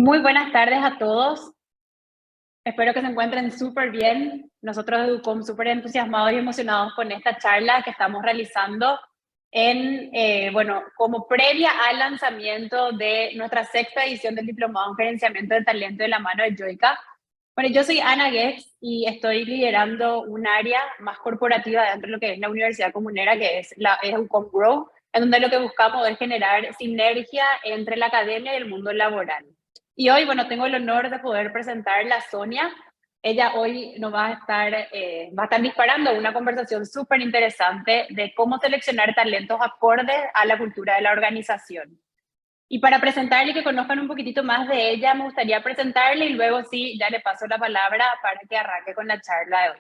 Muy buenas tardes a todos. Espero que se encuentren súper bien. Nosotros de Educom súper entusiasmados y emocionados con esta charla que estamos realizando como previa al lanzamiento de nuestra sexta edición del Diplomado en Gerenciamiento de Talento de la mano de Joica. Bueno, yo soy Ana Guex y estoy liderando un área más corporativa dentro de lo que es la Universidad Comunera, que es Educom Grow, en donde lo que buscamos es generar sinergia entre la academia y el mundo laboral. Y hoy, bueno, tengo el honor de poder presentarla a Sonia. Ella hoy nos va a estar disparando una conversación súper interesante de cómo seleccionar talentos acordes a la cultura de la organización. Y para presentarle y que conozcan un poquitito más de ella, me gustaría presentarle y luego sí, ya le paso la palabra para que arranque con la charla de hoy.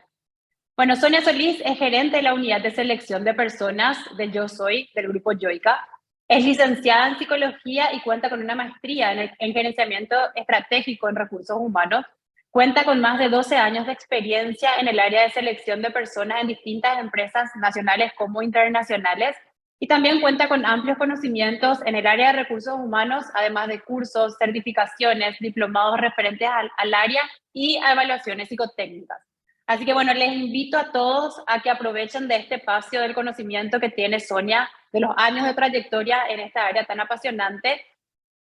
Bueno, Sonia Solís es gerente de la unidad de selección de personas de Yo Soy, del grupo Joica. Es licenciada en psicología y cuenta con una maestría en gerenciamiento estratégico en recursos humanos. Cuenta con más de 12 años de experiencia en el área de selección de personas en distintas empresas nacionales como internacionales y también cuenta con amplios conocimientos en el área de recursos humanos, además de cursos, certificaciones, diplomados referentes al área y a evaluaciones psicotécnicas. Así que bueno, les invito a todos a que aprovechen de este espacio del conocimiento que tiene Sonia, de los años de trayectoria en esta área tan apasionante.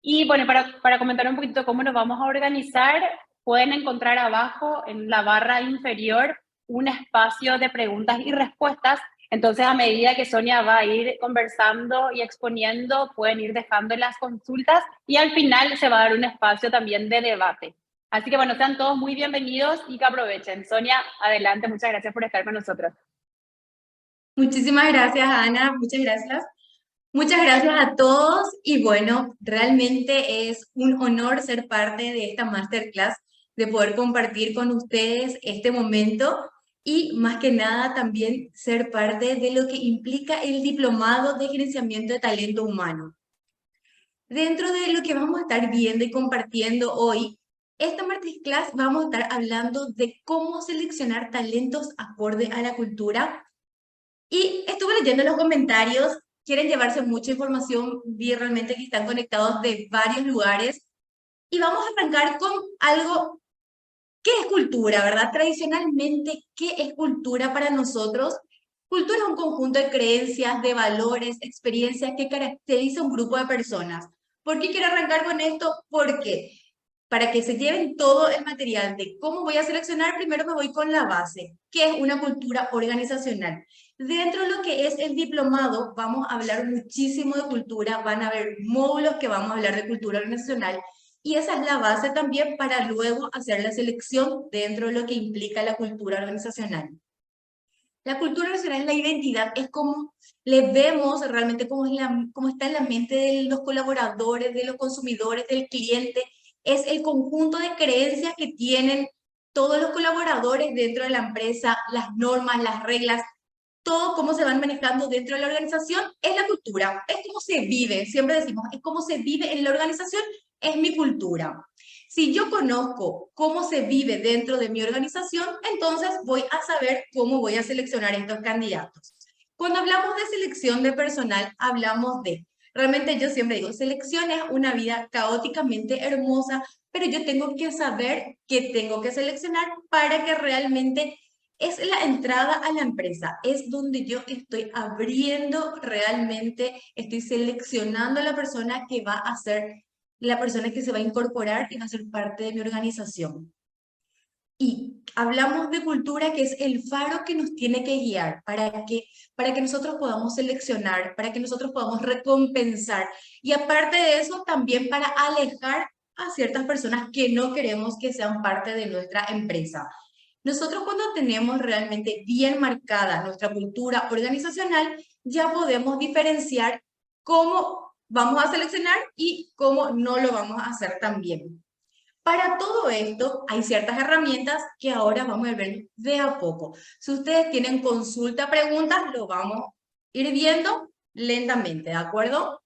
Y bueno, para comentar un poquito cómo nos vamos a organizar, pueden encontrar abajo en la barra inferior un espacio de preguntas y respuestas. Entonces, a medida que Sonia va a ir conversando y exponiendo, pueden ir dejando las consultas y al final se va a dar un espacio también de debate. Así que bueno, sean todos muy bienvenidos y que aprovechen. Sonia, adelante, muchas gracias por estar con nosotros. Muchísimas gracias, Ana. Muchas gracias. Muchas gracias a todos y bueno, realmente es un honor ser parte de esta masterclass, de poder compartir con ustedes este momento y más que nada también ser parte de lo que implica el diplomado de gerenciamiento de talento humano. Dentro de lo que vamos a estar viendo y compartiendo hoy, esta masterclass vamos a estar hablando de cómo seleccionar talentos acorde a la cultura. Y estuve leyendo los comentarios, quieren llevarse mucha información, vi realmente que están conectados de varios lugares. Y vamos a arrancar con algo, ¿qué es cultura, verdad? Tradicionalmente, ¿qué es cultura para nosotros? Cultura es un conjunto de creencias, de valores, experiencias que caracteriza un grupo de personas. ¿Por qué quiero arrancar con esto? Porque para que se lleven todo el material de cómo voy a seleccionar, primero me voy con la base, que es una cultura organizacional. Dentro de lo que es el diplomado, vamos a hablar muchísimo de cultura, van a haber módulos que vamos a hablar de cultura organizacional, y esa es la base también para luego hacer la selección dentro de lo que implica la cultura organizacional. La cultura organizacional es la identidad, es como le vemos realmente cómo está en la mente de los colaboradores, de los consumidores, del cliente. Es el conjunto de creencias que tienen todos los colaboradores dentro de la empresa, las normas, las reglas, todo cómo se van manejando dentro de la organización, es la cultura, es cómo se vive, siempre decimos, es cómo se vive en la organización, es mi cultura. Si yo conozco cómo se vive dentro de mi organización, entonces voy a saber cómo voy a seleccionar estos candidatos. Cuando hablamos de selección de personal, hablamos de, realmente yo siempre digo, selección es una vida caóticamente hermosa, pero yo tengo que saber qué tengo que seleccionar para que realmente es la entrada a la empresa, es donde yo estoy abriendo realmente, estoy seleccionando a la persona que va a ser la persona que se va a incorporar y va a ser parte de mi organización. Y hablamos de cultura, que es el faro que nos tiene que guiar para que nosotros podamos seleccionar, para que nosotros podamos recompensar. Y aparte de eso, también para alejar a ciertas personas que no queremos que sean parte de nuestra empresa. Nosotros cuando tenemos realmente bien marcada nuestra cultura organizacional, ya podemos diferenciar cómo vamos a seleccionar y cómo no lo vamos a hacer también. Para todo esto hay ciertas herramientas que ahora vamos a ver de a poco. Si ustedes tienen consulta, preguntas, lo vamos a ir viendo lentamente, ¿de acuerdo?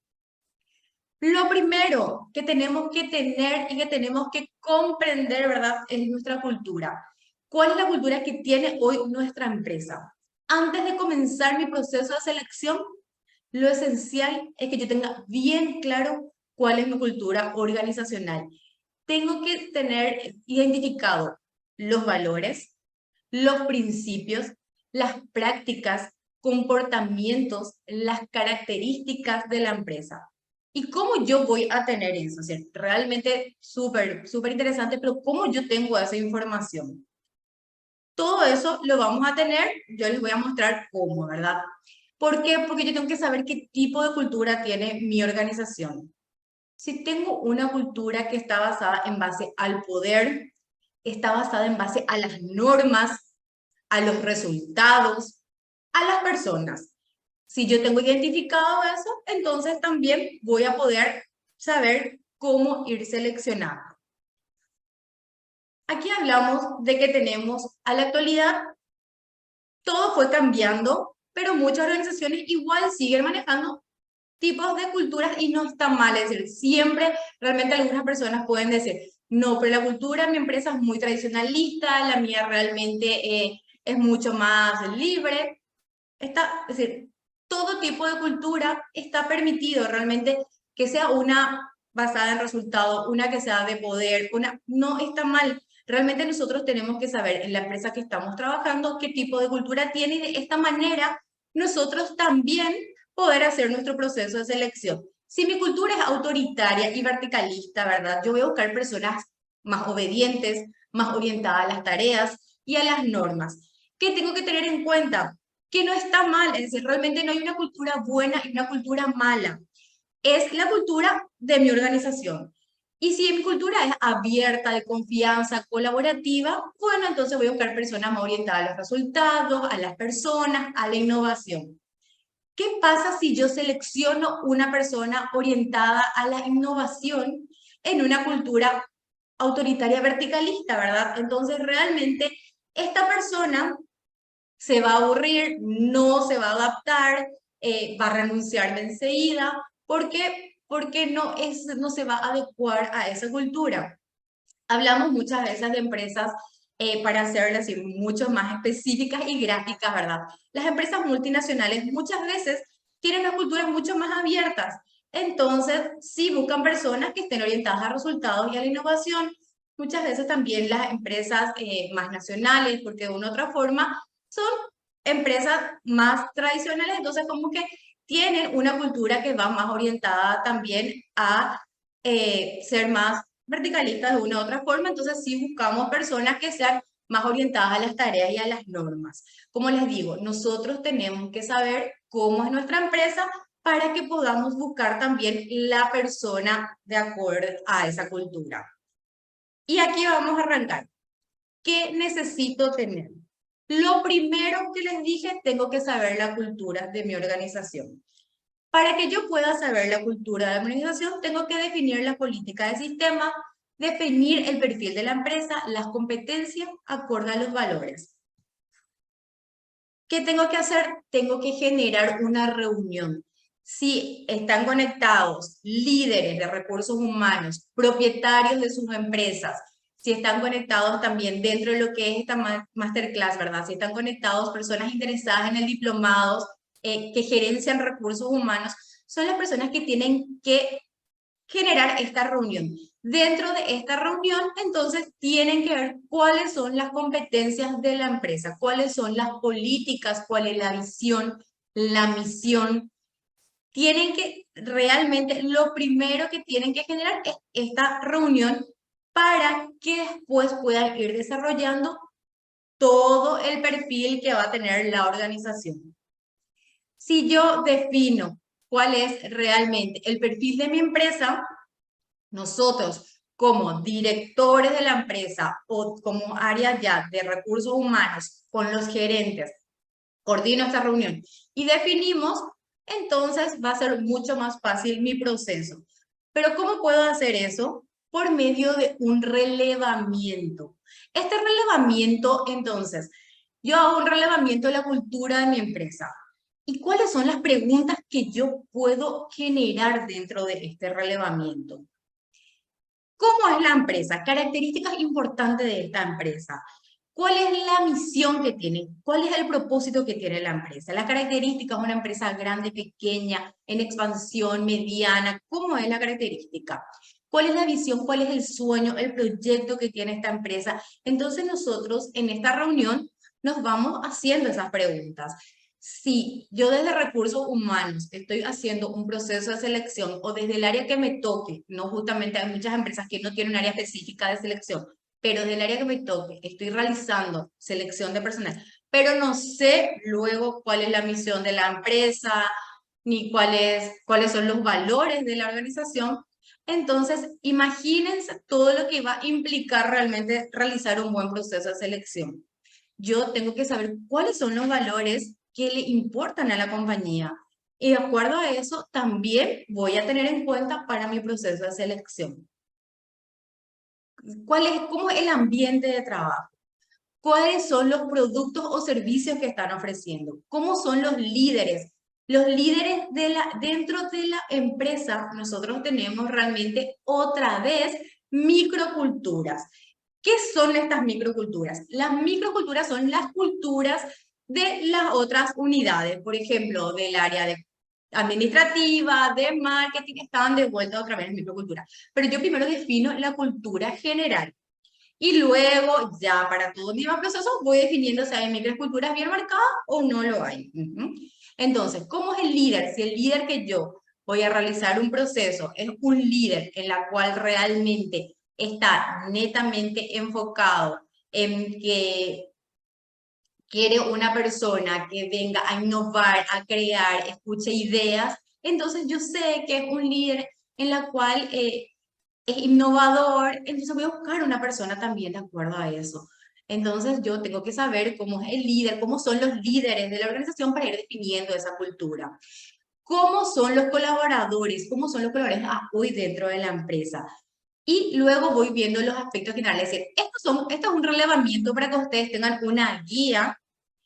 Lo primero que tenemos que tener y que tenemos que comprender, ¿verdad?, es nuestra cultura. ¿Cuál es la cultura que tiene hoy nuestra empresa? Antes de comenzar mi proceso de selección, lo esencial es que yo tenga bien claro cuál es mi cultura organizacional. tengo que tener identificado los valores, los principios, las prácticas, comportamientos, las características de la empresa. ¿Y cómo yo voy a tener eso? O sea, realmente súper interesante, pero ¿cómo yo tengo esa información? Todo eso lo vamos a tener, yo les voy a mostrar cómo, ¿verdad? ¿Por qué? Porque yo tengo que saber qué tipo de cultura tiene mi organización. Si tengo una cultura que está basada en base al poder, está basada en base a las normas, a los resultados, a las personas. Si yo tengo identificado eso, entonces también voy a poder saber cómo ir seleccionando. Aquí hablamos de que tenemos, a la actualidad, todo fue cambiando, pero muchas organizaciones igual siguen manejando tipos de culturas y no está mal. Es decir, siempre realmente algunas personas pueden decir, no, pero la cultura de mi empresa es muy tradicionalista, la mía realmente es mucho más libre. Es decir, todo tipo de cultura está permitido realmente que sea una basada en resultados, una que sea de poder, una, no está mal. Realmente nosotros tenemos que saber en la empresa que estamos trabajando qué tipo de cultura tiene y de esta manera nosotros también poder hacer nuestro proceso de selección. Si mi cultura es autoritaria y verticalista, ¿verdad? Yo voy a buscar personas más obedientes, más orientadas a las tareas y a las normas. ¿Qué tengo que tener en cuenta? Que no está mal, es decir, realmente no hay una cultura buena y una cultura mala. Es la cultura de mi organización. Y si mi cultura es abierta, de confianza, colaborativa, bueno, entonces voy a buscar personas más orientadas a los resultados, a las personas, a la innovación. ¿Qué pasa si yo selecciono una persona orientada a la innovación en una cultura autoritaria verticalista, ¿verdad? Entonces, realmente, esta persona se va a aburrir, no se va a adaptar, va a renunciarme enseguida. ¿Por qué? Porque no se va a adecuar a esa cultura. Hablamos muchas veces de empresas, para hacerlas así mucho más específicas y gráficas, ¿verdad? Las empresas multinacionales muchas veces tienen unas culturas mucho más abiertas. Entonces, sí buscan personas que estén orientadas a resultados y a la innovación. Muchas veces también las empresas más nacionales, porque de una u otra forma son empresas más tradicionales, entonces como que tienen una cultura que va más orientada también a ser más verticalistas de una u otra forma, entonces sí buscamos personas que sean más orientadas a las tareas y a las normas. Como les digo, nosotros tenemos que saber cómo es nuestra empresa para que podamos buscar también la persona de acuerdo a esa cultura. Y aquí vamos a arrancar. ¿Qué necesito tener? Lo primero que les dije, tengo que saber la cultura de mi organización. Para que yo pueda saber la cultura de la organización, tengo que definir la política de sistema, definir el perfil de la empresa, las competencias acorde a los valores. ¿Qué tengo que hacer? Tengo que generar una reunión. Si están conectados líderes de recursos humanos, propietarios de sus empresas, si están conectados también dentro de lo que es esta masterclass, ¿verdad? Si están conectados personas interesadas en el diplomado, que gerencian recursos humanos, son las personas que tienen que generar esta reunión. Dentro de esta reunión, entonces, tienen que ver cuáles son las competencias de la empresa, cuáles son las políticas, cuál es la visión, la misión. Tienen que, realmente, lo primero que tienen que generar es esta reunión para que después puedan ir desarrollando todo el perfil que va a tener la organización. Si yo defino cuál es realmente el perfil de mi empresa, nosotros como directores de la empresa o como área ya de recursos humanos con los gerentes, coordino esta reunión y definimos, entonces va a ser mucho más fácil mi proceso. Pero ¿cómo puedo hacer eso? Por medio de un relevamiento. Este relevamiento, entonces, yo hago un relevamiento de la cultura de mi empresa. ¿Y cuáles son las preguntas que yo puedo generar dentro de este relevamiento? ¿Cómo es la empresa? Características importantes de esta empresa. ¿Cuál es la misión que tiene? ¿Cuál es el propósito que tiene la empresa? Las características, una empresa grande, pequeña, en expansión, mediana, ¿cómo es la característica? cuál es la visión, cuál es el sueño, el proyecto que tiene esta empresa. Entonces nosotros en esta reunión nos vamos haciendo esas preguntas. Si yo desde recursos humanos estoy haciendo un proceso de selección o desde el área que me toque, no justamente hay muchas empresas que no tienen un área específica de selección, pero desde el área que me toque estoy realizando selección de personal, pero no sé luego cuál es la misión de la empresa, ni cuáles son los valores de la organización. Entonces, imagínense todo lo que va a implicar realmente realizar un buen proceso de selección. Yo tengo que saber cuáles son los valores que le importan a la compañía. Y de acuerdo a eso, también voy a tener en cuenta para mi proceso de selección. ¿Cómo es el ambiente de trabajo? ¿Cuáles son los productos o servicios que están ofreciendo? ¿Cómo son los líderes? Los líderes dentro de la empresa, nosotros tenemos realmente otra vez microculturas. ¿Qué son estas microculturas? Las microculturas son las culturas de las otras unidades, por ejemplo, del área administrativa, de marketing, están de vuelta otra vez en microcultura. Pero yo primero defino la cultura general. Y luego, ya para todo mi proceso, voy definiendo si hay microculturas bien marcadas o no lo hay. Entonces, ¿cómo es el líder? Si el líder que yo voy a realizar un proceso es un líder en la cual realmente está netamente enfocado en que quiere una persona que venga a innovar, a crear, escuche ideas, entonces yo sé que es un líder en la cual es innovador, entonces voy a buscar una persona también de acuerdo a eso. Entonces yo tengo que saber cómo es el líder, cómo son los líderes de la organización para ir definiendo esa cultura. ¿Cómo son los colaboradores? ¿Cómo son los colaboradores hoy dentro de la empresa? Y luego voy viendo los aspectos generales. Es decir, esto es un relevamiento para que ustedes tengan una guía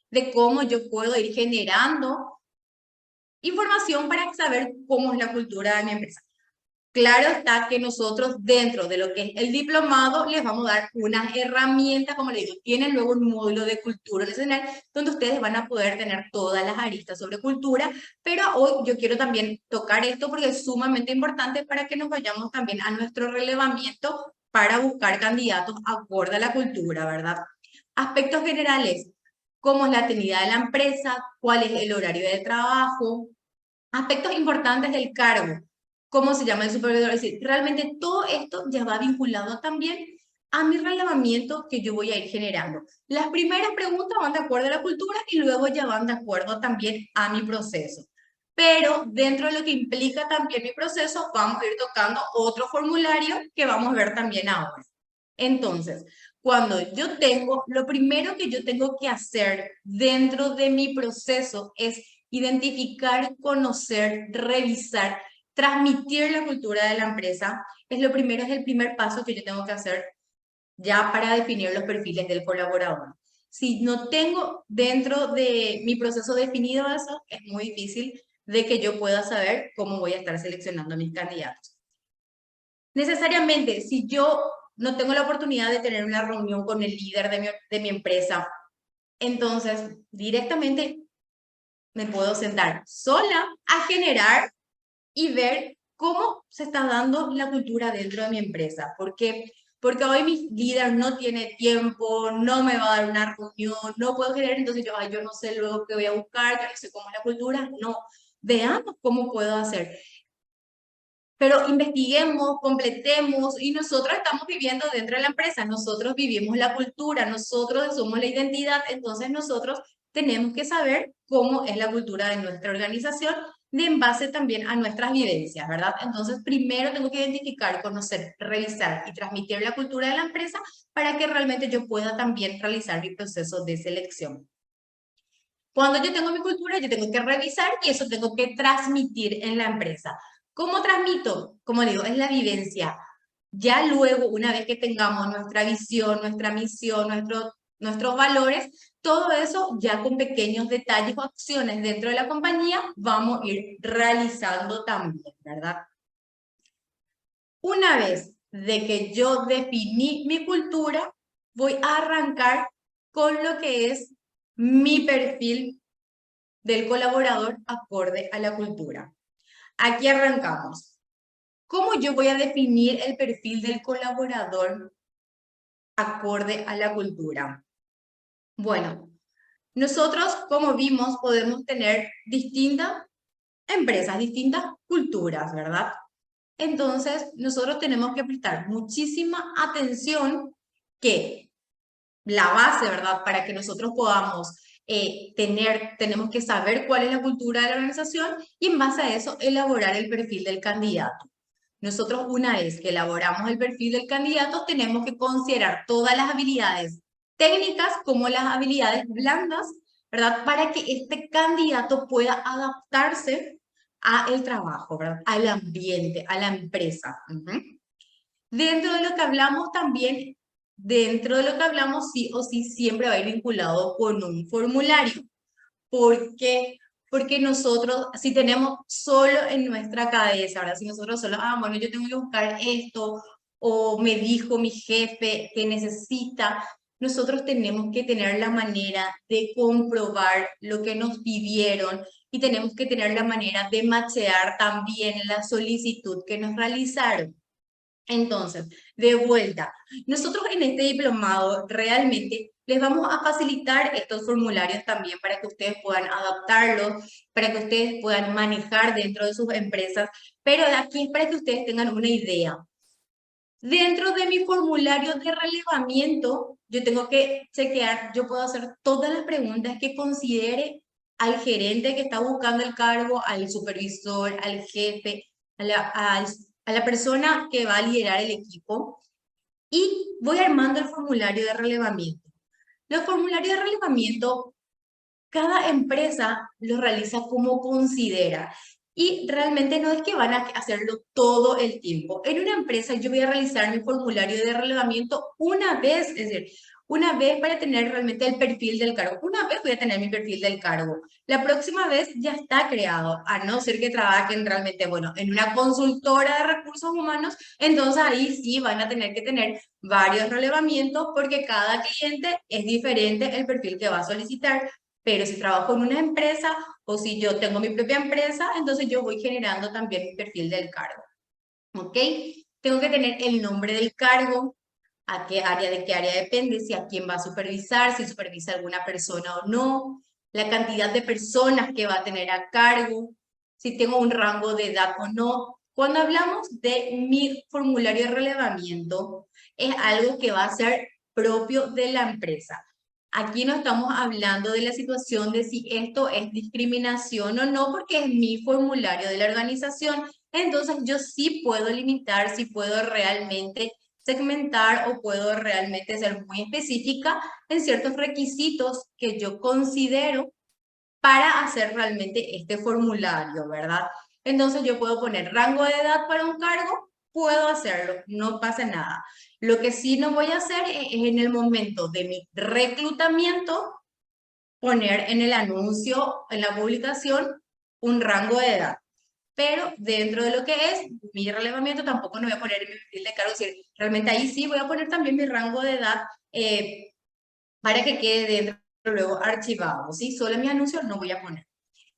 de cómo yo puedo ir generando información para saber cómo es la cultura de mi empresa. Claro está que nosotros dentro de lo que es el diplomado les vamos a dar unas herramientas, como les digo, tienen luego un módulo de cultura nacional donde ustedes van a poder tener todas las aristas sobre cultura, pero hoy yo quiero también tocar esto porque es sumamente importante para que nos vayamos también a nuestro relevamiento para buscar candidatos acorde a la cultura, ¿verdad? Aspectos generales, cómo es la actividad de la empresa, cuál es el horario de trabajo, aspectos importantes del cargo, cómo se llama el supervisor, es decir, realmente todo esto ya va vinculado también a mi relevamiento que yo voy a ir generando. Las primeras preguntas van de acuerdo a la cultura y luego ya van de acuerdo también a mi proceso. Pero dentro de lo que implica también mi proceso, vamos a ir tocando otro formulario que vamos a ver también ahora. Entonces, cuando yo tengo, lo primero que yo tengo que hacer dentro de mi proceso es identificar, conocer, revisar, transmitir la cultura de la empresa. Es lo primero, es el primer paso que yo tengo que hacer ya para definir los perfiles del colaborador. Si no tengo dentro de mi proceso definido eso, es muy difícil de que yo pueda saber cómo voy a estar seleccionando a mis candidatos. Necesariamente, si yo no tengo la oportunidad de tener una reunión con el líder de mi empresa, entonces directamente me puedo sentar sola a generar y ver cómo se está dando la cultura dentro de mi empresa. Porque hoy mi líder no tiene tiempo, no me va a dar una reunión, no puedo generar, entonces yo no sé luego qué voy a buscar, yo no sé cómo es la cultura. No, veamos cómo puedo hacer. Pero investiguemos, completemos y nosotros estamos viviendo dentro de la empresa, nosotros vivimos la cultura, nosotros somos la identidad, entonces nosotros tenemos que saber cómo es la cultura de nuestra organización de en base también a nuestras vivencias, ¿verdad? Entonces primero tengo que identificar, conocer, revisar y transmitir la cultura de la empresa para que realmente yo pueda también realizar mi proceso de selección. Cuando yo tengo mi cultura, yo tengo que revisar y eso tengo que transmitir en la empresa. ¿Cómo transmito? Como digo, es la vivencia. Ya luego, una vez que tengamos nuestra visión, nuestra misión, nuestros valores, todo eso ya con pequeños detalles o acciones dentro de la compañía vamos a ir realizando también, ¿verdad? Una vez de que yo definí mi cultura, voy a arrancar con lo que es mi perfil del colaborador acorde a la cultura. Aquí arrancamos. ¿Cómo ¿cómo yo voy a definir el perfil del colaborador acorde a la cultura? Bueno, nosotros, como vimos, podemos tener distintas empresas, distintas culturas, ¿verdad? Entonces, nosotros tenemos que prestar muchísima atención que la base, ¿verdad? Para que nosotros podamos tenemos que saber cuál es la cultura de la organización y en base a eso elaborar el perfil del candidato. Nosotros una vez que elaboramos el perfil del candidato tenemos que considerar todas las habilidades técnicas como las habilidades blandas, ¿verdad? Para que este candidato pueda adaptarse a el trabajo, ¿verdad? Al ambiente, a la empresa. Dentro de lo que hablamos también, dentro de lo que hablamos sí o sí siempre va a ir vinculado con un formulario. ¿Por qué? Porque nosotros, si tenemos solo en nuestra cabeza, ¿verdad? Si nosotros solo, bueno, yo tengo que buscar esto, o me dijo mi jefe que necesita, nosotros tenemos que tener la manera de comprobar lo que nos pidieron y tenemos que tener la manera de machear también la solicitud que nos realizaron. Entonces, de vuelta, nosotros en este diplomado realmente les vamos a facilitar estos formularios también para que ustedes puedan adaptarlos, para que ustedes puedan manejar dentro de sus empresas, pero aquí es para que ustedes tengan una idea. Dentro de mi formulario de relevamiento, yo tengo que chequear, yo puedo hacer todas las preguntas que considere al gerente que está buscando el cargo, al supervisor, al jefe, a la persona que va a liderar el equipo y voy armando el formulario de relevamiento. Los formularios de relevamiento, cada empresa los realiza como considera y realmente no es que van a hacerlo todo el tiempo. En una empresa yo voy a realizar mi formulario de relevamiento una vez, es decir, una vez para tener realmente el perfil del cargo. Una vez voy a tener mi perfil del cargo. La próxima vez ya está creado, a no ser que trabajen realmente, bueno, en una consultora de recursos humanos, entonces ahí sí van a tener que tener varios relevamientos porque cada cliente es diferente el perfil que va a solicitar. Pero si trabajo en una empresa o si yo tengo mi propia empresa, entonces yo voy generando también mi perfil del cargo. ¿Ok? Tengo que tener el nombre del cargo, a qué área, de qué área depende, si a quién va a supervisar, si supervisa alguna persona o no, la cantidad de personas que va a tener a cargo, si tengo un rango de edad o no. Cuando hablamos de mi formulario de relevamiento, es algo que va a ser propio de la empresa. Aquí no estamos hablando de la situación de si esto es discriminación o no, porque es mi formulario de la organización. Entonces yo sí puedo limitar, sí puedo realmente segmentar o puedo realmente ser muy específica en ciertos requisitos que yo considero para hacer realmente este formulario, ¿verdad? Entonces yo puedo poner rango de edad para un cargo, puedo hacerlo, no pasa nada. Lo que sí no voy a hacer es en el momento de mi reclutamiento poner en el anuncio, en la publicación, un rango de edad. Pero dentro de lo que es mi relevamiento tampoco no voy a poner mi perfil de cargo, es decir, realmente ahí sí voy a poner también mi rango de edad para que quede dentro luego archivado, ¿sí? Solo en mi anuncio no voy a poner.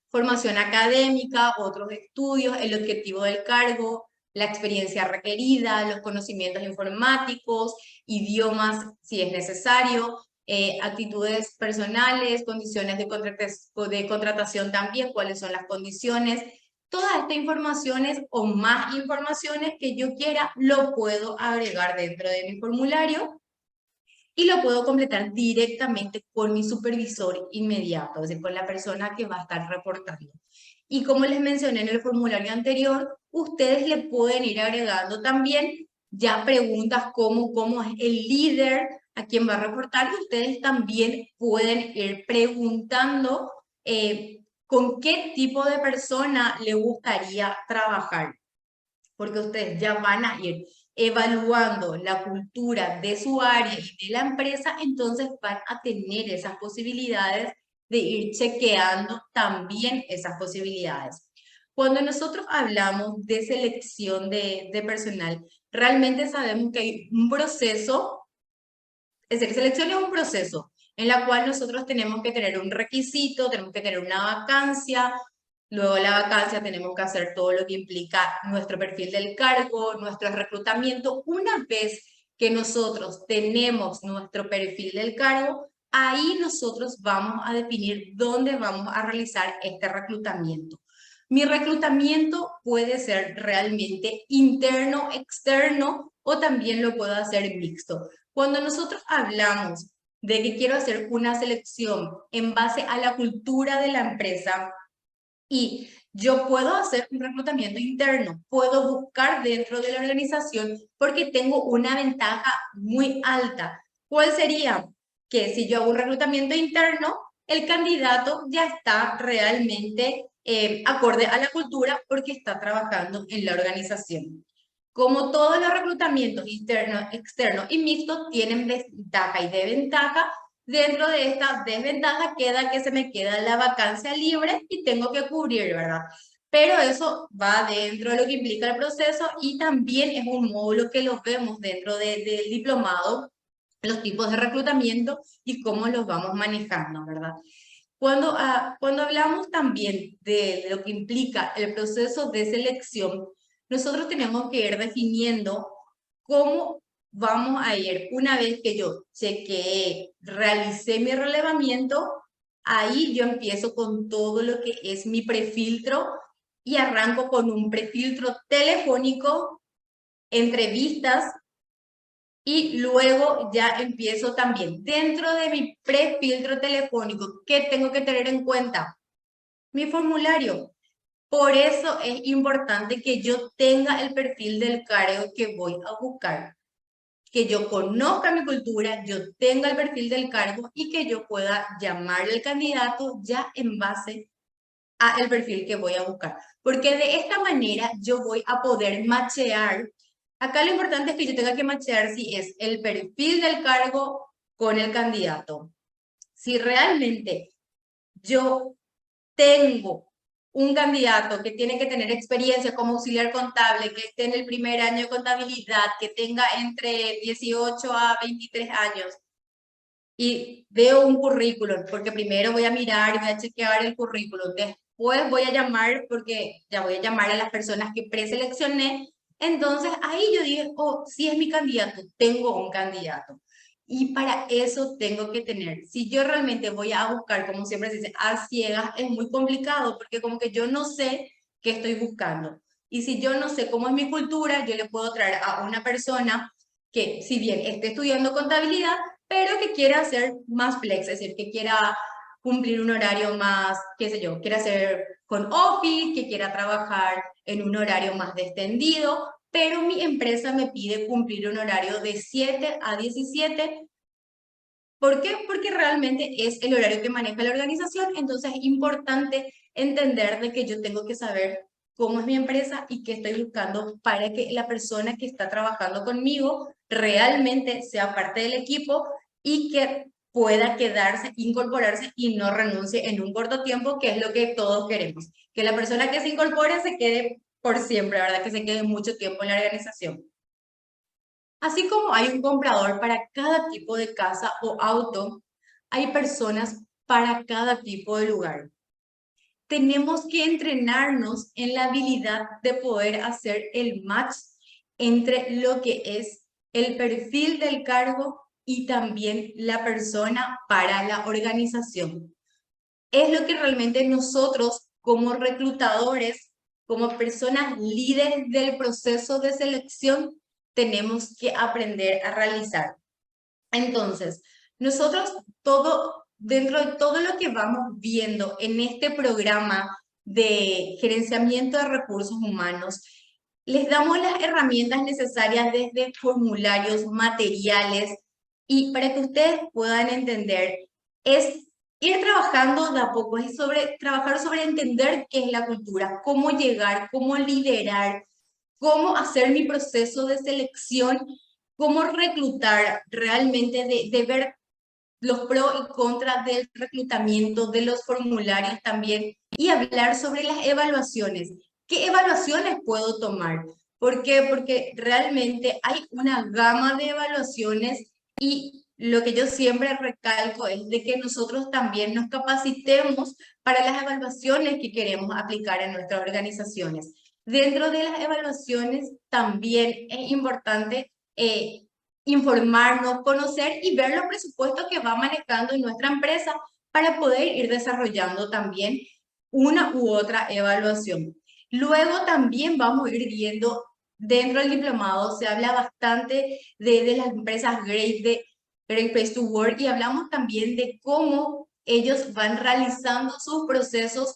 Formación académica, otros estudios, el objetivo del cargo, la experiencia requerida, los conocimientos informáticos, idiomas si es necesario, actitudes personales, condiciones de contratación también, cuáles son las condiciones. Todas estas informaciones o más informaciones que yo quiera, lo puedo agregar dentro de mi formulario y lo puedo completar directamente con mi supervisor inmediato, es decir, con la persona que va a estar reportando. Y como les mencioné en el formulario anterior, ustedes le pueden ir agregando también ya preguntas como cómo es el líder a quien va a reportar y ustedes también pueden ir preguntando con qué tipo de persona le gustaría trabajar, porque ustedes ya van a ir evaluando la cultura de su área y de la empresa, entonces van a tener esas posibilidades de ir chequeando también esas posibilidades. Cuando nosotros hablamos de selección de personal, realmente sabemos que hay un proceso, es decir, selección es un proceso en la cual nosotros tenemos que tener un requisito, tenemos que tener una vacancia, Luego la vacancia tenemos que hacer todo lo que implica nuestro perfil del cargo, nuestro reclutamiento. Una vez que nosotros tenemos nuestro perfil del cargo, ahí nosotros vamos a definir dónde vamos a realizar este reclutamiento. Mi reclutamiento puede ser realmente interno, externo o también lo puedo hacer mixto. Cuando nosotros hablamos de que quiero hacer una selección en base a la cultura de la empresa, y yo puedo hacer un reclutamiento interno, puedo buscar dentro de la organización porque tengo una ventaja muy alta. ¿Cuál sería? Que si yo hago un reclutamiento interno, el candidato ya está realmente acorde a la cultura porque está trabajando en la organización. Como todos los reclutamientos internos, externos y mixtos tienen ventaja y desventaja, dentro de esta desventaja queda que se me queda la vacancia libre y tengo que cubrir, ¿verdad? Pero eso va dentro de lo que implica el proceso y también es un módulo que lo vemos dentro del diplomado, los tipos de reclutamiento y cómo los vamos manejando, ¿verdad? Cuando hablamos también de lo que implica el proceso de selección, nosotros tenemos que ir definiendo cómo vamos a ir. Una vez que yo chequeé, realicé mi relevamiento, ahí yo empiezo con todo lo que es mi prefiltro y arranco con un prefiltro telefónico, entrevistas, y luego ya empiezo también dentro de mi prefiltro telefónico. ¿Qué tengo que tener en cuenta? Mi formulario. Por eso es importante que yo tenga el perfil del cargo que voy a buscar, que yo conozca mi cultura, yo tenga el perfil del cargo y que yo pueda llamar al candidato ya en base a el perfil que voy a buscar. Porque de esta manera yo voy a poder machear. Acá lo importante es que yo tenga que machear si es el perfil del cargo con el candidato. Si realmente yo tengo un candidato que tiene que tener experiencia como auxiliar contable, que esté en el primer año de contabilidad, que tenga entre 18 a 23 años, y veo un currículum, porque primero voy a mirar y voy a chequear el currículum, después voy a llamar, porque ya voy a llamar a las personas que preseleccioné, entonces ahí yo digo, oh, si es mi candidato, tengo un candidato. Y para eso tengo que tener, si yo realmente voy a buscar, como siempre se dice, a ciegas, es muy complicado, porque como que yo no sé qué estoy buscando. Y si yo no sé cómo es mi cultura, yo le puedo traer a una persona que, si bien esté estudiando contabilidad, pero que quiera hacer más flex, es decir, que quiera cumplir un horario más, qué sé yo, quiera hacer con office, que quiera trabajar en un horario más extendido, pero mi empresa me pide cumplir un horario de 7 a 17. ¿Por qué? Porque realmente es el horario que maneja la organización, entonces es importante entender de que yo tengo que saber cómo es mi empresa y qué estoy buscando para que la persona que está trabajando conmigo realmente sea parte del equipo y que pueda quedarse, incorporarse y no renuncie en un corto tiempo, que es lo que todos queremos. Que la persona que se incorpore se quede por siempre, ¿verdad? Que se quede mucho tiempo en la organización. Así como hay un comprador para cada tipo de casa o auto, hay personas para cada tipo de lugar. Tenemos que entrenarnos en la habilidad de poder hacer el match entre lo que es el perfil del cargo y también la persona para la organización. Es lo que realmente nosotros como reclutadores, como personas líderes del proceso de selección, tenemos que aprender a realizar. Entonces, nosotros dentro de todo lo que vamos viendo en este programa de gerenciamiento de recursos humanos, les damos las herramientas necesarias desde formularios, materiales, y para que ustedes puedan entender, es ir trabajando de a poco, es trabajar sobre entender qué es la cultura, cómo llegar, cómo liderar, cómo hacer mi proceso de selección, cómo reclutar realmente, de ver los pros y contras del reclutamiento, de los formularios también, y hablar sobre las evaluaciones. ¿Qué evaluaciones puedo tomar? ¿Por qué? Porque realmente hay una gama de evaluaciones y lo que yo siempre recalco es de que nosotros también nos capacitemos para las evaluaciones que queremos aplicar en nuestras organizaciones. Dentro de las evaluaciones también es importante informarnos, conocer y ver los presupuestos que va manejando en nuestra empresa para poder ir desarrollando también una u otra evaluación. Luego también vamos a ir viendo, dentro del diplomado se habla bastante de las empresas Great Place to Work y hablamos también de cómo ellos van realizando sus procesos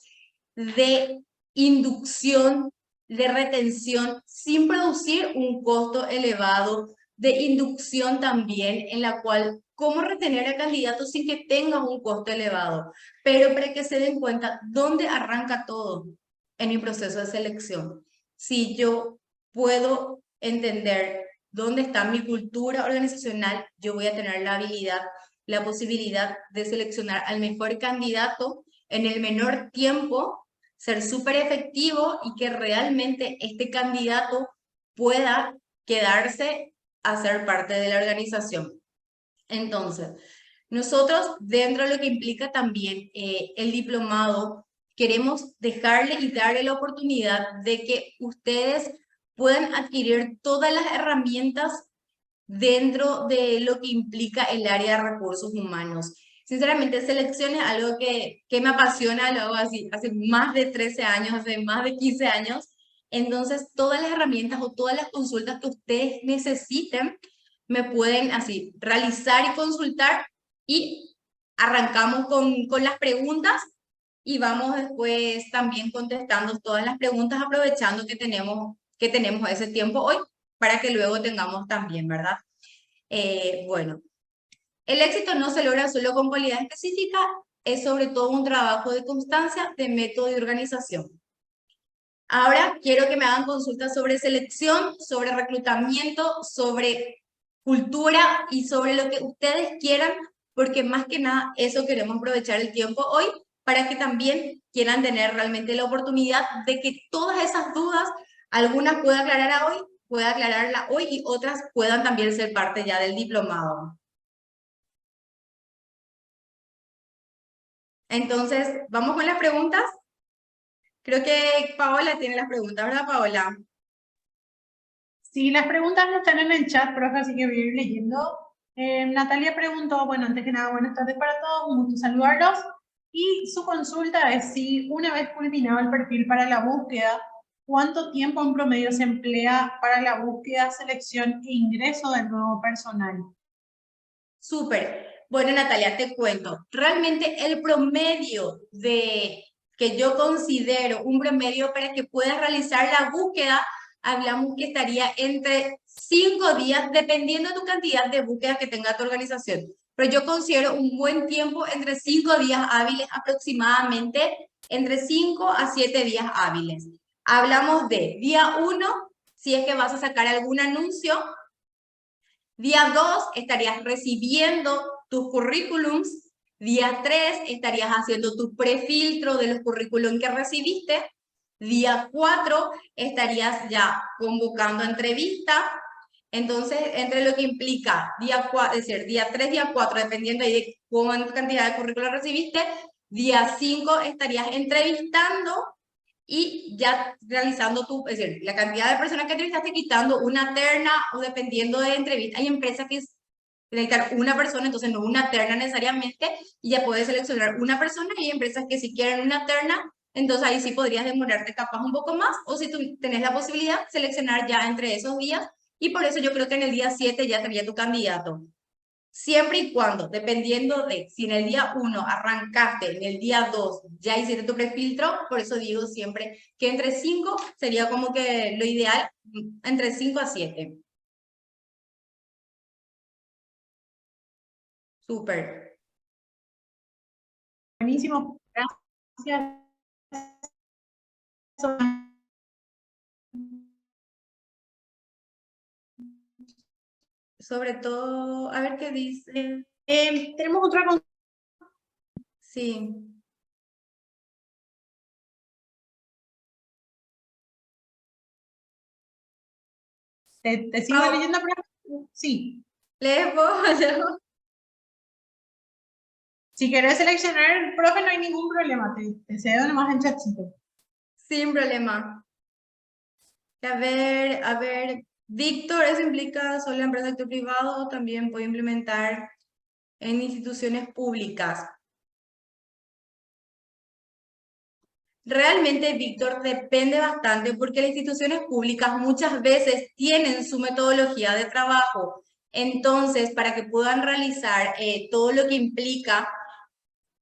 de inducción, de retención, sin producir un costo elevado, de inducción también, en la cual cómo retener a candidatos sin que tengan un costo elevado, pero para que se den cuenta dónde arranca todo en mi proceso de selección. Si yo puedo entender dónde está mi cultura organizacional, yo voy a tener la habilidad, la posibilidad de seleccionar al mejor candidato en el menor tiempo, ser súper efectivo y que realmente este candidato pueda quedarse a ser parte de la organización. Entonces, nosotros, dentro de lo que implica también el diplomado, queremos dejarle y darle la oportunidad de que ustedes puedan adquirir todas las herramientas dentro de lo que implica el área de recursos humanos. Sinceramente, selección es algo que me apasiona, lo hago así, hace más de 13 años, hace más de 15 años. Entonces, todas las herramientas o todas las consultas que ustedes necesiten, me pueden así realizar y consultar y arrancamos con las preguntas y vamos después también contestando todas las preguntas aprovechando que tenemos ese tiempo hoy para que luego tengamos también, ¿verdad? Bueno, el éxito no se logra solo con cualidad específica, es sobre todo un trabajo de constancia, de método y organización. Ahora quiero que me hagan consultas sobre selección, sobre reclutamiento, sobre cultura y sobre lo que ustedes quieran, porque más que nada eso queremos aprovechar el tiempo hoy para que también quieran tener realmente la oportunidad de que todas esas dudas, algunas pueda aclararla hoy y otras puedan también ser parte ya del diplomado. Entonces, ¿vamos con las preguntas? Creo que Paola tiene las preguntas, ¿verdad, Paola? Sí, las preguntas no están en el chat, profe, así que voy a ir leyendo. Natalia preguntó, bueno, antes que nada, buenas tardes para todos, un gusto saludarlos. Y su consulta es si una vez culminado el perfil para la búsqueda, ¿cuánto tiempo en promedio se emplea para la búsqueda, selección e ingreso del nuevo personal? Súper. Bueno, Natalia, te cuento. Realmente el promedio que yo considero un promedio para que puedas realizar la búsqueda, hablamos que estaría entre 5 días, dependiendo de tu cantidad de búsquedas que tenga tu organización. Pero yo considero un buen tiempo entre 5 días hábiles aproximadamente, entre 5 a 7 días hábiles. Hablamos de día 1, si es que vas a sacar algún anuncio. Día 2 estarías recibiendo tus currículums. Día 3 estarías haciendo tu prefiltro de los currículums que recibiste. Día 4 estarías ya convocando entrevistas. Entonces, entre lo que implica día 4, es decir, día 3, día 4, dependiendo de cuánta cantidad de currículum recibiste, día 5 estarías entrevistando y ya realizando tu, es decir, la cantidad de personas que entrevistaste quitando una terna o dependiendo de entrevista. Hay empresas que necesitan una persona, entonces no una terna necesariamente, y ya puedes seleccionar una persona, y hay empresas que si quieren una terna, entonces ahí sí podrías demorarte capaz un poco más, o si tú tenés la posibilidad, seleccionar ya entre esos días, y por eso yo creo que en el día 7 ya estaría tu candidato. Siempre y cuando, dependiendo de si en el día 1 arrancaste, en el día 2 ya hiciste tu prefiltro, por eso digo siempre que entre 5 sería como que lo ideal, entre 5 a 7. Súper. Buenísimo, gracias. Sobre todo, a ver qué dice. Tenemos otra consulta. Sí. ¿Te sigo leyendo? Sí. ¿Lees vos? Si querés seleccionar el profe, no hay ningún problema, te cedo nomás el chatcito. Sin problema. A ver, Víctor, ¿eso implica solo en empresa sector privado o también puede implementar en instituciones públicas? Realmente, Víctor, depende bastante porque las instituciones públicas muchas veces tienen su metodología de trabajo. Entonces, para que puedan realizar todo lo que implica,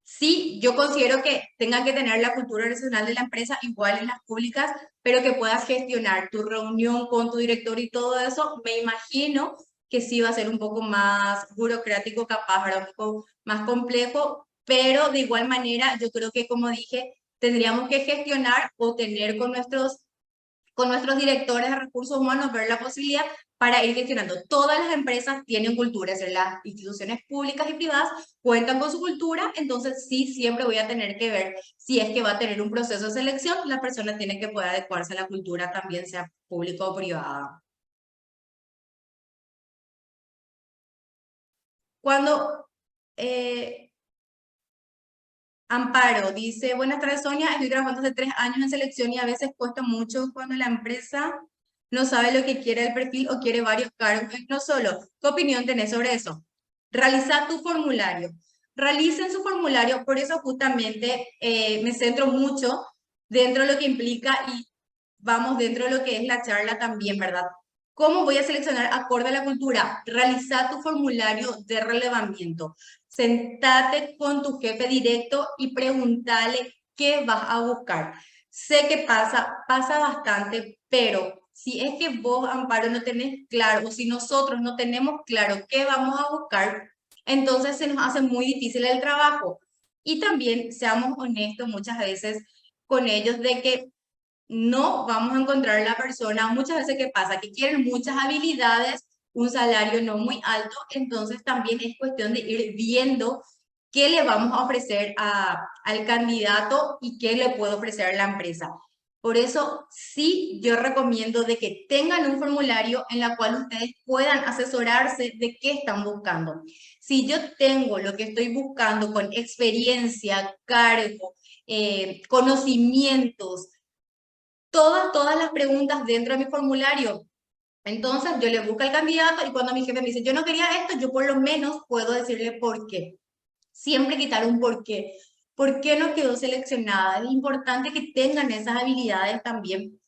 sí, yo considero que tengan que tener la cultura organizacional de la empresa igual en las públicas, pero que puedas gestionar tu reunión con tu director y todo eso, me imagino que sí va a ser un poco más burocrático capaz, ¿verdad? Un poco más complejo, pero de igual manera yo creo que, como dije, tendríamos que gestionar o tener con nuestros directores de recursos humanos, ver la posibilidad para ir gestionando. Todas las empresas tienen cultura, es decir, las instituciones públicas y privadas cuentan con su cultura, entonces sí, siempre voy a tener que ver si es que va a tener un proceso de selección, la persona tiene que poder adecuarse a la cultura, también sea pública o privada. Cuando Amparo dice, buenas tardes Sonia, estoy trabajando hace 3 años en selección y a veces cuesta mucho cuando la empresa no sabe lo que quiere el perfil o quiere varios cargos, no solo. ¿Qué opinión tenés sobre eso? Realiza tu formulario. Realicen su formulario, por eso justamente me centro mucho dentro de lo que implica y vamos dentro de lo que es la charla también, ¿verdad? ¿Cómo voy a seleccionar acorde a la cultura? Realiza tu formulario de relevamiento. Sentate con tu jefe directo y preguntale qué vas a buscar. Sé que pasa bastante, pero si es que vos, Amparo, no tenés claro, o si nosotros no tenemos claro qué vamos a buscar, entonces se nos hace muy difícil el trabajo. Y también seamos honestos muchas veces con ellos de que no vamos a encontrar la persona, muchas veces ¿qué pasa? Que quieren muchas habilidades, un salario no muy alto, entonces también es cuestión de ir viendo qué le vamos a ofrecer al candidato y qué le puede ofrecer a la empresa. Por eso sí, yo recomiendo de que tengan un formulario en la cual ustedes puedan asesorarse de qué están buscando. Si yo tengo lo que estoy buscando con experiencia, cargo, conocimientos, todas las preguntas dentro de mi formulario. Entonces yo le busco al candidato y cuando mi jefe me dice, yo no quería esto, yo por lo menos puedo decirle por qué. Siempre quitar un por qué. ¿Por qué no quedó seleccionada? Es importante que tengan esas habilidades también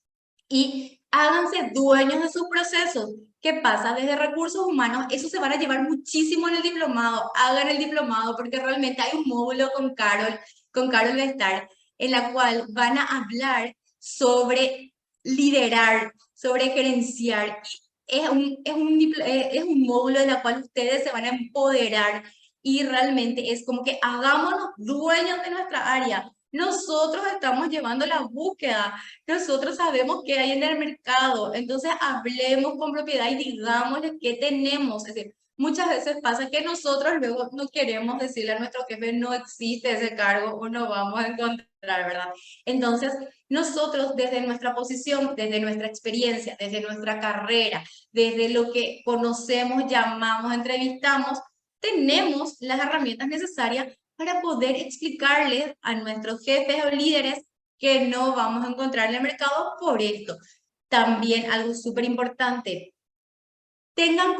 y háganse dueños de sus procesos. ¿Qué pasa? Desde recursos humanos, eso se van a llevar muchísimo en el diplomado. Hagan el diplomado porque realmente hay un módulo con Carol Bestar, en la cual van a hablar sobre liderar, sobre gerenciar. Es un módulo en el cual ustedes se van a empoderar y realmente es como que hagámonos dueños de nuestra área. Nosotros estamos llevando la búsqueda, nosotros sabemos qué hay en el mercado, entonces hablemos con propiedad y digámosle qué tenemos. Es decir, muchas veces pasa que nosotros luego no queremos decirle a nuestro jefe no existe ese cargo o no vamos a encontrar, ¿verdad? Entonces, nosotros desde nuestra posición, desde nuestra experiencia, desde nuestra carrera, desde lo que conocemos, llamamos, entrevistamos, tenemos las herramientas necesarias para poder explicarles a nuestros jefes o líderes que no vamos a encontrar en el mercado por esto. También algo súper importante, tengan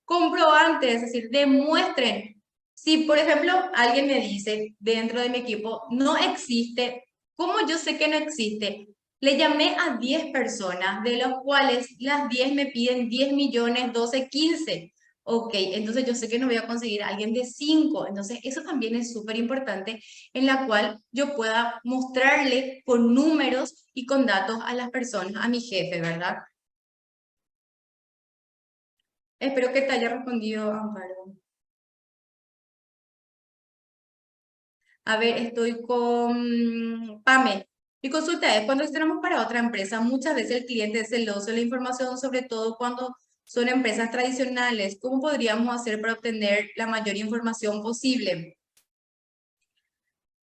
comprobantes, es decir, demuestren. Si, por ejemplo, alguien me dice dentro de mi equipo, no existe, ¿cómo yo sé que no existe? Le llamé a 10 personas, de las cuales las 10 me piden 10 millones, 12, 15. Ok, entonces yo sé que no voy a conseguir a alguien de 5. Entonces eso también es súper importante en la cual yo pueda mostrarle con números y con datos a las personas, a mi jefe, ¿verdad? Espero que te haya respondido, Amparo. A ver, estoy con Pame. Mi consulta es, cuando tenemos para otra empresa, muchas veces el cliente es celoso de la información, sobre todo cuando son empresas tradicionales. ¿Cómo podríamos hacer para obtener la mayor información posible?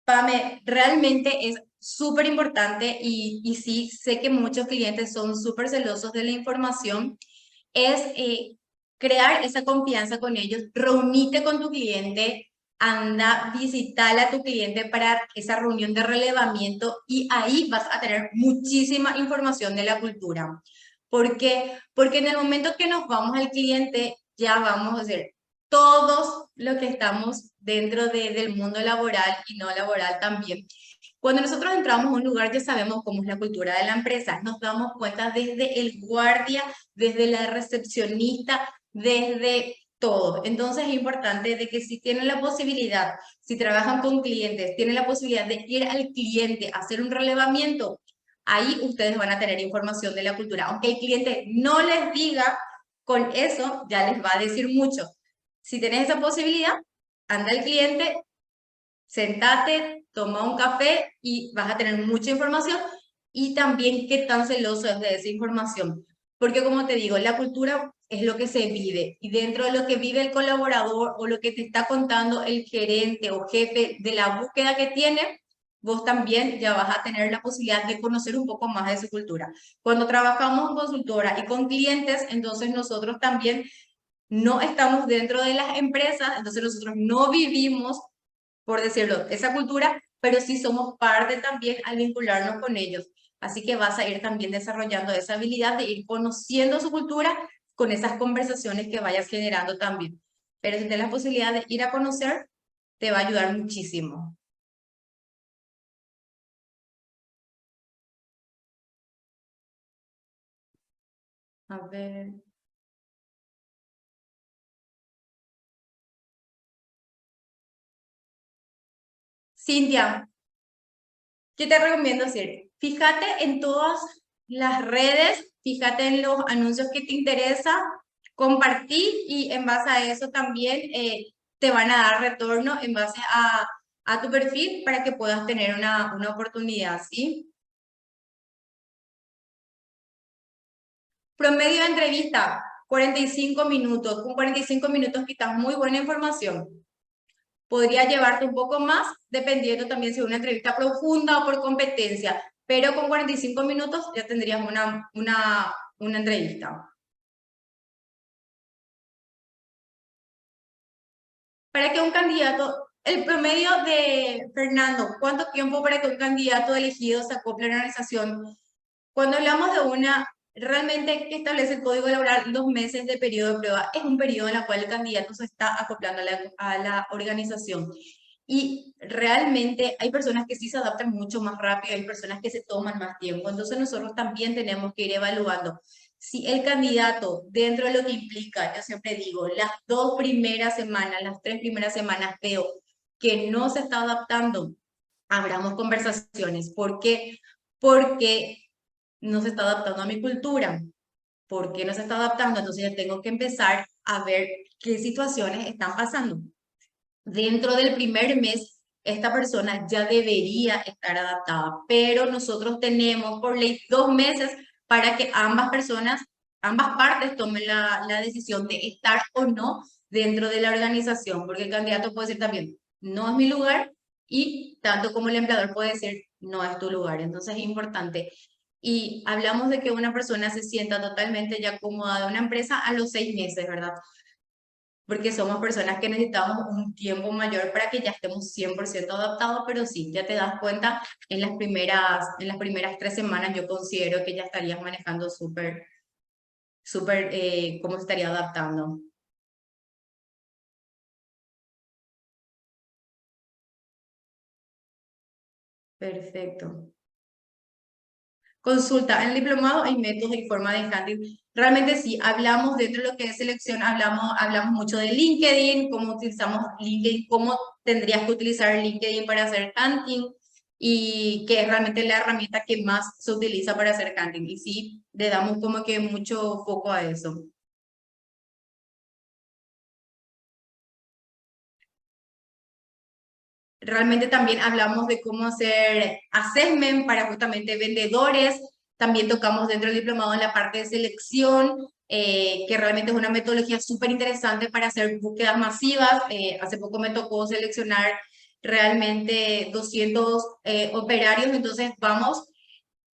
Pame, realmente es súper importante y sí, sé que muchos clientes son súper celosos de la información. Es crear esa confianza con ellos, reunite con tu cliente, anda, visitala a tu cliente para esa reunión de relevamiento y ahí vas a tener muchísima información de la cultura. ¿Por qué? Porque en el momento que nos vamos al cliente, ya vamos a hacer todos los que estamos dentro del mundo laboral y no laboral también. Cuando nosotros entramos a un lugar ya sabemos cómo es la cultura de la empresa, nos damos cuenta desde el guardia, desde la recepcionista, desde todo. Entonces es importante de que si tienen la posibilidad, si trabajan con clientes, tienen la posibilidad de ir al cliente a hacer un relevamiento, ahí ustedes van a tener información de la cultura. Aunque el cliente no les diga, con eso ya les va a decir mucho. Si tenés esa posibilidad, anda al cliente, sentate, toma un café y vas a tener mucha información y también qué tan celoso es de esa información. Porque como te digo, la cultura es lo que se vive y dentro de lo que vive el colaborador o lo que te está contando el gerente o jefe de la búsqueda que tiene, vos también ya vas a tener la posibilidad de conocer un poco más de su cultura. Cuando trabajamos en consultora y con clientes, entonces nosotros también no estamos dentro de las empresas, entonces nosotros no vivimos, por decirlo, esa cultura, pero sí somos parte también al vincularnos con ellos. Así que vas a ir también desarrollando esa habilidad de ir conociendo su cultura con esas conversaciones que vayas generando también. Pero si tienes la posibilidad de ir a conocer, te va a ayudar muchísimo. A ver. Cintia, ¿qué te recomiendo hacer? Fíjate en todas las redes, fíjate en los anuncios que te interesa, compartí y en base a eso también te van a dar retorno en base a tu perfil para que puedas tener una oportunidad, ¿sí? Promedio de entrevista, 45 minutos. Con 45 minutos quitas muy buena información. Podría llevarte un poco más, dependiendo también si es una entrevista profunda o por competencia, pero con 45 minutos ya tendrías una entrevista. Para que un candidato, el promedio de Fernando, ¿cuánto tiempo para que un candidato elegido se acople a una organización? Cuando hablamos de una, realmente que establece el código laboral 2 meses de periodo de prueba, es un periodo en el cual el candidato se está acoplando a la organización. Y realmente hay personas que sí se adaptan mucho más rápido, hay personas que se toman más tiempo. Entonces nosotros también tenemos que ir evaluando si el candidato, dentro de lo que implica, yo siempre digo, las 2 primeras semanas, las 3 primeras semanas veo que no se está adaptando, abramos conversaciones. ¿Por qué? Porque no se está adaptando a mi cultura. ¿Por qué no se está adaptando? Entonces ya tengo que empezar a ver qué situaciones están pasando. Dentro del primer mes, esta persona ya debería estar adaptada, pero nosotros tenemos por ley 2 meses para que ambas personas, ambas partes tomen la decisión de estar o no dentro de la organización, porque el candidato puede decir también, no es mi lugar, y tanto como el empleador puede decir, no es tu lugar. Entonces es importante. Y hablamos de que una persona se sienta totalmente ya acomodada en una empresa a los 6 meses, ¿verdad? Porque somos personas que necesitamos un tiempo mayor para que ya estemos 100% adaptados, pero sí, ya te das cuenta en las primeras 3 semanas yo considero que ya estarías manejando súper cómo se estaría adaptando. Perfecto. Consulta, en el diplomado hay métodos y formas de handling. Realmente sí, hablamos dentro de lo que es selección, hablamos mucho de LinkedIn, cómo utilizamos LinkedIn, cómo tendrías que utilizar LinkedIn para hacer hunting y que es realmente la herramienta que más se utiliza para hacer hunting. Y sí, le damos como que mucho foco a eso. Realmente también hablamos de cómo hacer assessment para justamente vendedores. También tocamos dentro del diplomado en la parte de selección, que realmente es una metodología súper interesante para hacer búsquedas masivas. Hace poco me tocó seleccionar realmente 200 operarios, entonces vamos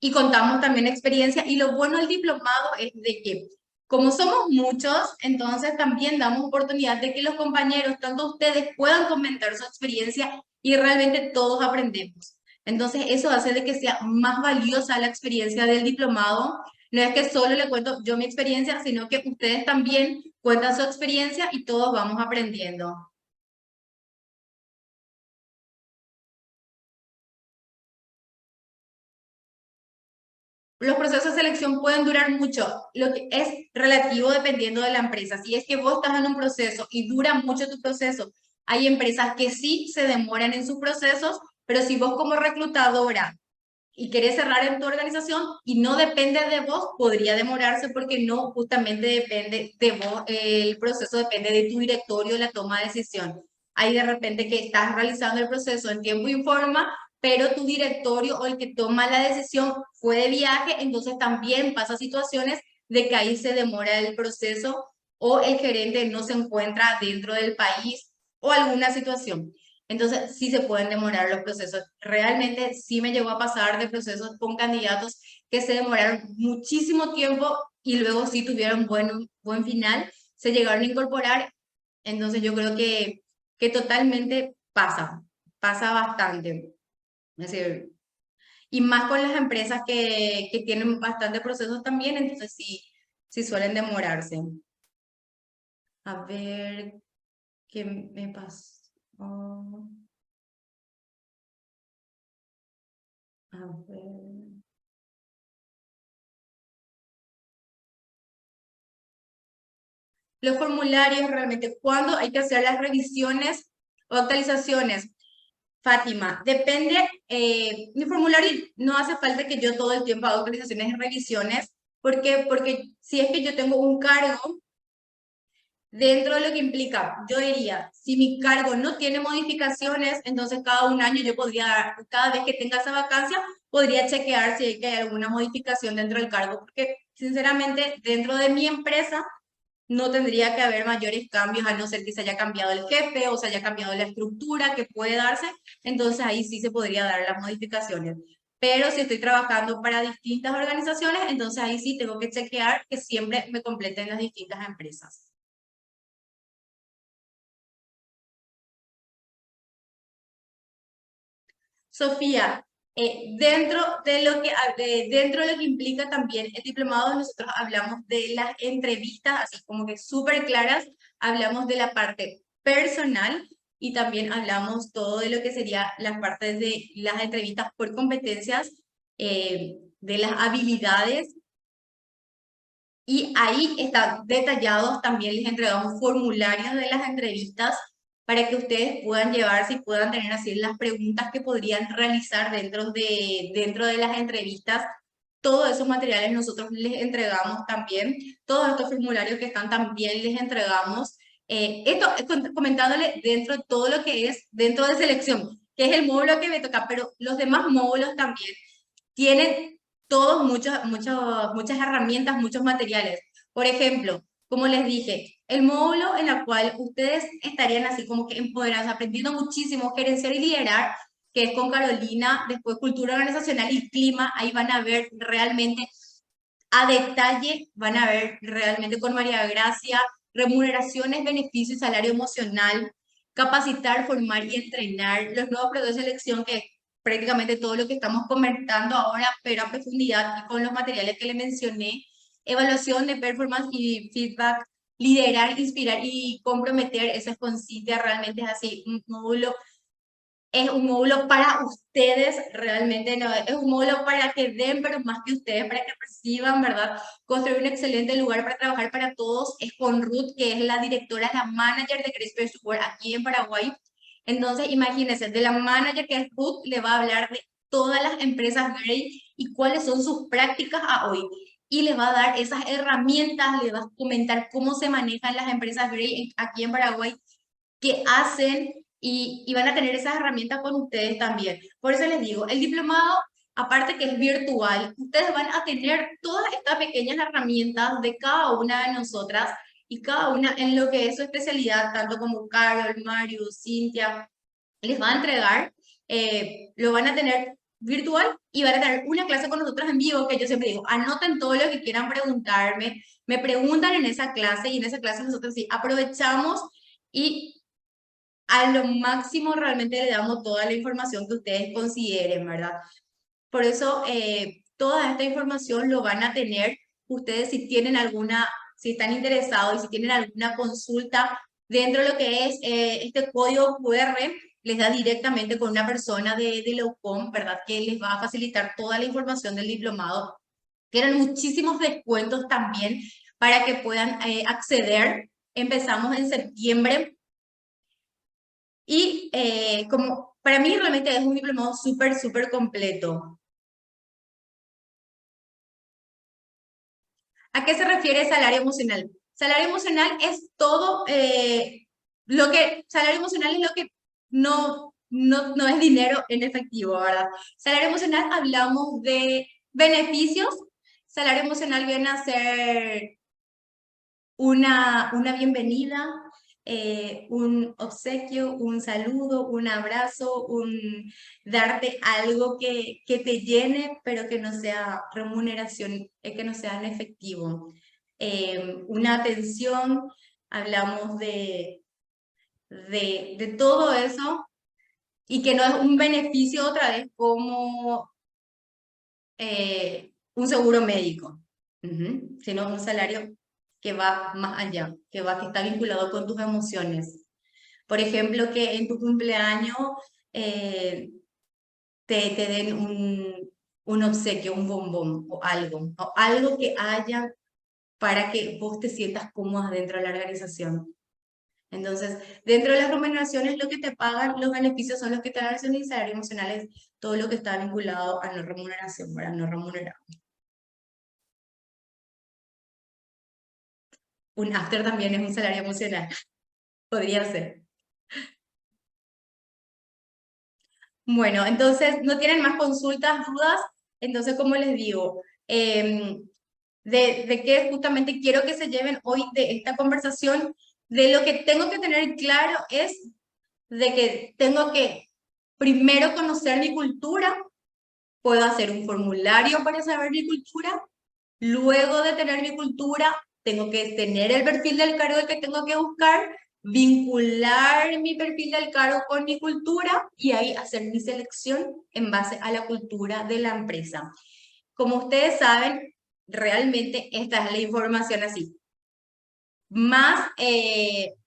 y contamos también experiencia. Y lo bueno del diplomado es de que Como somos muchos, entonces también damos oportunidad de que los compañeros, tanto ustedes, puedan comentar su experiencia y realmente todos aprendemos. Entonces eso hace de que sea más valiosa la experiencia del diplomado. No es que solo le cuento yo mi experiencia, sino que ustedes también cuentan su experiencia y todos vamos aprendiendo. Los procesos de selección pueden durar mucho, lo que es relativo dependiendo de la empresa. Si es que vos estás en un proceso y dura mucho tu proceso, hay empresas que sí se demoran en sus procesos, pero si vos como reclutadora y querés cerrar en tu organización y no depende de vos, podría demorarse porque no justamente depende de vos, el proceso depende de tu directorio, la toma de decisión. Hay de repente que estás realizando el proceso en tiempo y forma, pero tu directorio o el que toma la decisión fue de viaje, entonces también pasa situaciones de que ahí se demora el proceso o el gerente no se encuentra dentro del país o alguna situación. Entonces, sí se pueden demorar los procesos. Realmente sí me llegó a pasar de procesos con candidatos que se demoraron muchísimo tiempo y luego sí tuvieron buen final, se llegaron a incorporar. Entonces, yo creo que totalmente pasa bastante. Es decir, y más con las empresas que tienen bastante procesos también, entonces sí suelen demorarse. A ver, ¿qué me pasó? A ver. Los formularios realmente, ¿cuándo hay que hacer las revisiones o actualizaciones? Fátima, depende, mi formulario no hace falta que yo todo el tiempo haga actualizaciones y revisiones. ¿Por qué? Porque si es que yo tengo un cargo, dentro de lo que implica, yo diría, si mi cargo no tiene modificaciones, entonces cada un año yo podría, cada vez que tenga esa vacancia, podría chequear si hay que hay alguna modificación dentro del cargo, porque sinceramente dentro de mi empresa no tendría que haber mayores cambios a no ser que se haya cambiado el jefe o se haya cambiado la estructura que puede darse, entonces ahí sí se podría dar las modificaciones. Pero si estoy trabajando para distintas organizaciones, entonces ahí sí tengo que chequear que siempre me completen las distintas empresas. Sofía, dentro de lo que implica también el diplomado, nosotros hablamos de las entrevistas, así como que súper claras, hablamos de la parte personal y también hablamos todo de lo que sería las partes de las entrevistas por competencias, de las habilidades. Y ahí están detallados, también les entregamos formularios de las entrevistas para que ustedes puedan llevarse y puedan tener así las preguntas que podrían realizar dentro de las entrevistas. Todos esos materiales nosotros les entregamos también, todos estos formularios que están también les entregamos. Esto es comentándole dentro de todo lo que es dentro de selección, que es el módulo que me toca, pero los demás módulos también tienen todos muchas herramientas, muchos materiales. Por ejemplo, como les dije, el módulo en el cual ustedes estarían así como que empoderados, aprendiendo muchísimo gerenciar y liderar, que es con Carolina, después cultura organizacional y clima, ahí van a ver realmente a detalle, van a ver realmente con María Gracia, remuneraciones, beneficios y salario emocional, capacitar, formar y entrenar, los nuevos procesos de selección, que prácticamente todo lo que estamos comentando ahora, pero a profundidad y con los materiales que le mencioné, evaluación de performance y feedback, liderar, inspirar y comprometer, eso es con Cintia, realmente es así, un módulo es un módulo para ustedes, realmente no, es un módulo para que den, pero más que ustedes, para que reciban, ¿verdad? Construir un excelente lugar para trabajar para todos. Es con Ruth, que es la directora, la manager de Cresper Support aquí en Paraguay. Entonces, imagínense, de la manager que es Ruth, le va a hablar de todas las empresas Grey y cuáles son sus prácticas a hoy. Y les va a dar esas herramientas, le va a comentar cómo se manejan las empresas Grey aquí en Paraguay, qué hacen, y van a tener esas herramientas con ustedes también. Por eso les digo, el diplomado, aparte que es virtual, ustedes van a tener todas estas pequeñas herramientas de cada una de nosotras y cada una en lo que es su especialidad, tanto como Carol, Mario, Cintia, les va a entregar, lo van a tener virtual y van a tener una clase con nosotros en vivo, que yo siempre digo, anoten todo lo que quieran preguntarme, me preguntan en esa clase y en esa clase nosotros sí aprovechamos y a lo máximo realmente le damos toda la información que ustedes consideren, ¿verdad? Por eso toda esta información lo van a tener ustedes si tienen alguna, si están interesados y si tienen alguna consulta dentro de lo que es este código QR, les da directamente con una persona de la UCOM, ¿verdad? Que les va a facilitar toda la información del diplomado. Tienen muchísimos descuentos también para que puedan acceder. Empezamos en septiembre y como para mí realmente es un diplomado súper, súper completo. ¿A qué se refiere salario emocional? Salario emocional es todo lo que, salario emocional es lo que no es dinero en efectivo, ¿verdad? Salario emocional hablamos de beneficios. Salario emocional viene a ser una bienvenida, un obsequio, un saludo, un abrazo, un darte algo que te llene, pero que no sea remuneración, que no sea en efectivo. Una atención, hablamos de todo eso y que no es un beneficio otra vez como un seguro médico, sino un salario que va más allá, que está vinculado con tus emociones. Por ejemplo, que en tu cumpleaños eh, te den un obsequio, un bombón o algo que haya para que vos te sientas cómoda dentro de la organización. Entonces, dentro de las remuneraciones, lo que te pagan, los beneficios son los que te dan y el salario emocional es todo lo que está vinculado a no remuneración, ¿verdad? No remunerado. Un after también es un salario emocional. Podría ser. Bueno, entonces, ¿no tienen más consultas, dudas? Entonces, como les digo, de qué justamente quiero que se lleven hoy de esta conversación, de lo que tengo que tener claro es de que tengo que primero conocer mi cultura, puedo hacer un formulario para saber mi cultura, luego de tener mi cultura, tengo que tener el perfil del cargo que tengo que buscar, vincular mi perfil del cargo con mi cultura y ahí hacer mi selección en base a la cultura de la empresa. Como ustedes saben, realmente esta es la información así más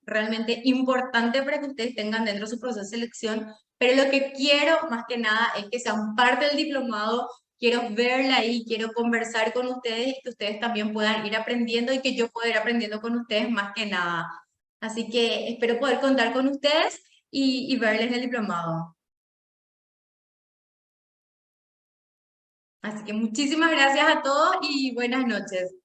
realmente importante para que ustedes tengan dentro de su proceso de selección, pero lo que quiero más que nada es que sean parte del diplomado, quiero verla ahí, quiero conversar con ustedes y que ustedes también puedan ir aprendiendo y que yo pueda ir aprendiendo con ustedes más que nada. Así que espero poder contar con ustedes y verles en el diplomado. Así que muchísimas gracias a todos y buenas noches.